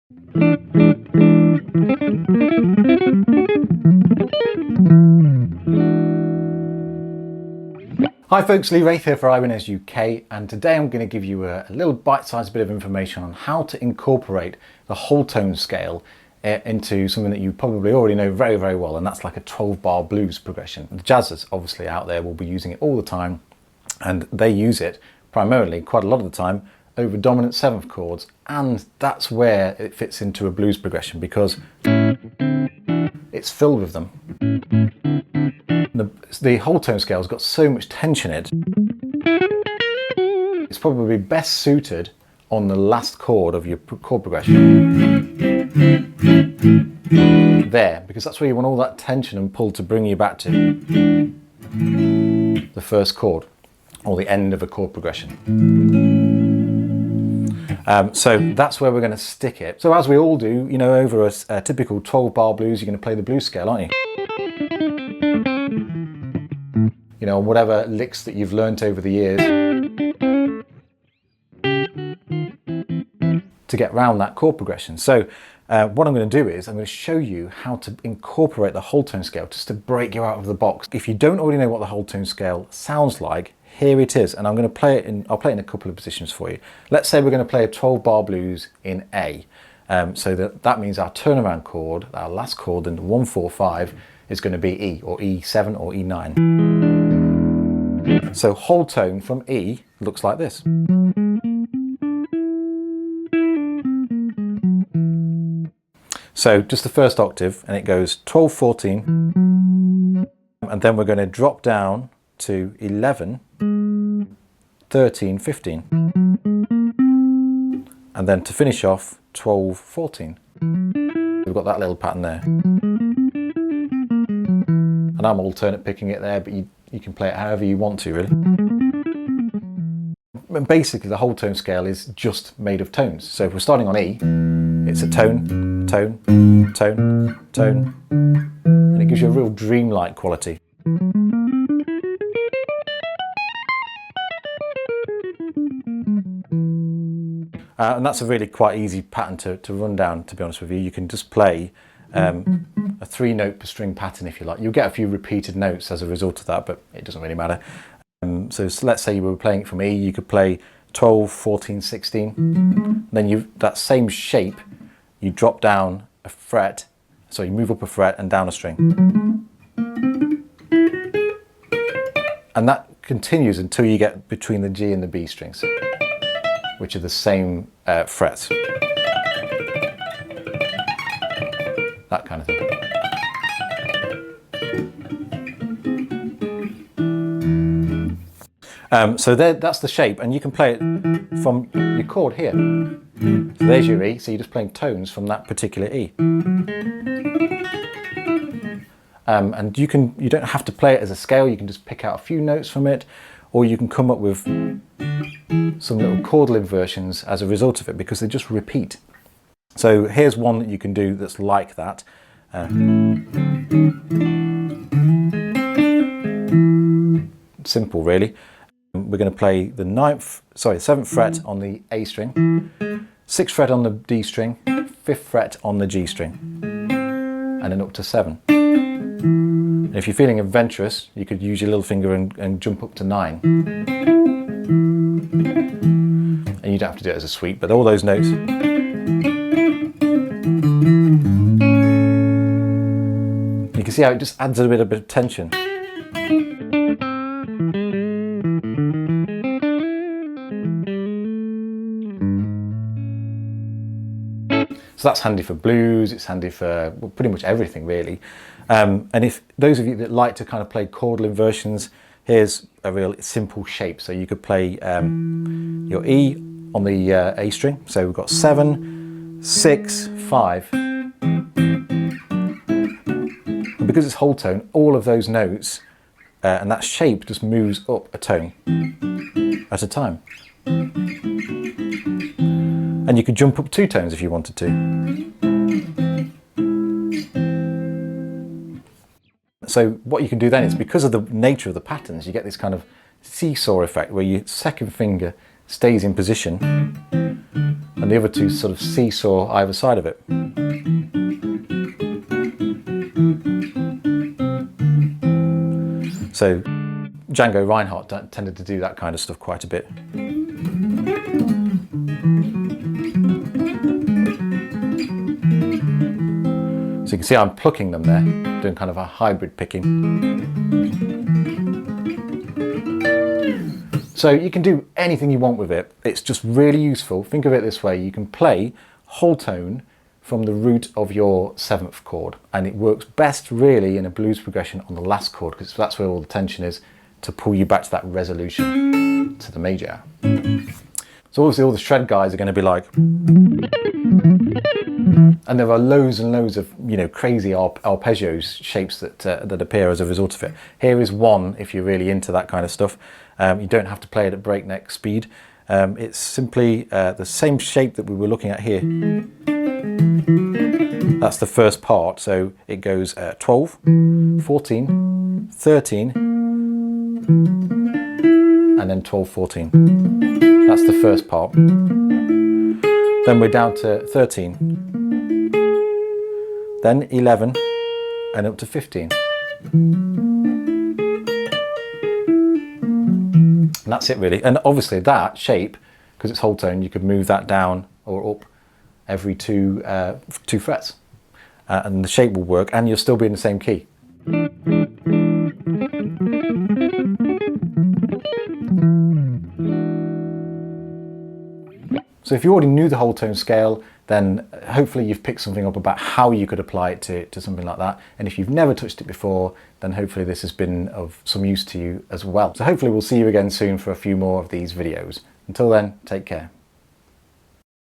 Hi folks, Lee Wraith here for Ibanez UK, and today I'm going to give you a little bite-sized bit of information on how to incorporate the whole tone scale into something that you probably already know very, very well, and that's like a 12-bar blues progression. The jazzers obviously out there will be using it all the time, and they use it primarily, quite a lot of the time, over dominant 7th chords, and that's where it fits into a blues progression because it's filled with them. The whole tone scale's got so much tension in it, it's probably best suited on the last chord of your chord progression. There, because that's where you want all that tension and pull to bring you back to the first chord, or the end of a chord progression. So that's where we're going to stick it. So as we all do, you know, over a typical 12-bar blues, you're going to play the blues scale, aren't you? You know, whatever licks that you've learnt over the years to get round that chord progression. So what I'm going to do is I'm going to show you how to incorporate the whole tone scale just to break you out of the box. If you don't already know what the whole tone scale sounds like, here it is, and I'm going to play it in, I'll play it in a couple of positions for you. Let's say we're going to play a 12-bar blues in A. So that means our turnaround chord, our last chord in the 1, 4, 5 is going to be E, or E7 or E9. So whole tone from E looks like this. So just the first octave, and it goes 12, 14, and then we're going to drop down to 11, 13, 15, and then to finish off 12, 14. We've got that little pattern there. And I'm alternate picking it there, but you can play it however you want to, really. And basically the whole tone scale is just made of tones. So if we're starting on E, it's a tone, tone, tone, tone, and it gives you a real dreamlike quality. And that's a really quite easy pattern to run down, to be honest with you. You can just play a 3-note per string pattern if you like. You'll get a few repeated notes as a result of that, but it doesn't really matter. So let's say you were playing it from E, you could play 12, 14, 16. Then that same shape, you drop down a fret, so you move up a fret and down a string. And that continues until you get between the G and the B strings, which are the same frets. That kind of thing. So that's the shape, and you can play it from your chord here. So there's your E, so you're just playing tones from that particular E. And you don't have to play it as a scale, you can just pick out a few notes from it, or you can come up with some little chordal inversions as a result of it, because they just repeat. So here's one that you can do that's like that. Simple, really. We're going to play the 7th fret on the A string, 6th fret on the D string, 5th fret on the G string, and then up to 7. And if you're feeling adventurous, you could use your little finger and jump up to 9. And you don't have to do it as a sweep, but all those notes. You can see how it just adds a bit of tension. So that's handy for blues, it's handy for pretty much everything, really. And if those of you that like to kind of play chordal inversions, here's a real simple shape. So you could play your E on the A string. So we've got 7, 6, 5. And because it's whole tone, all of those notes and that shape just moves up a tone at a time. And you could jump up 2 tones if you wanted to. So what you can do then is, because of the nature of the patterns, you get this kind of seesaw effect where your second finger stays in position and the other two sort of seesaw either side of it. So Django Reinhardt tended to do that kind of stuff quite a bit. So you can see I'm plucking them there, doing kind of a hybrid picking. So you can do anything you want with it. It's just really useful. Think of it this way: you can play whole tone from the root of your 7th chord, and it works best really in a blues progression on the last chord, because that's where all the tension is, to pull you back to that resolution to the major. So obviously all the shred guys are going to be like, and there are loads and loads of, you know, crazy arpeggios shapes that appear as a result of it. Here is one if you're really into that kind of stuff. You don't have to play it at breakneck speed. It's simply the same shape that we were looking at here. That's the first part, so it goes 12, 14, 13, and then 12, 14. That's the first part. Then we're down to 13, then 11, and up to 15. And that's it really. And obviously that shape, because it's whole tone, you could move that down or up every two frets. And the shape will work, and you'll still be in the same key. So if you already knew the whole tone scale, then hopefully you've picked something up about how you could apply it to something like that. And if you've never touched it before, then hopefully this has been of some use to you as well. So hopefully we'll see you again soon for a few more of these videos. Until then, take care.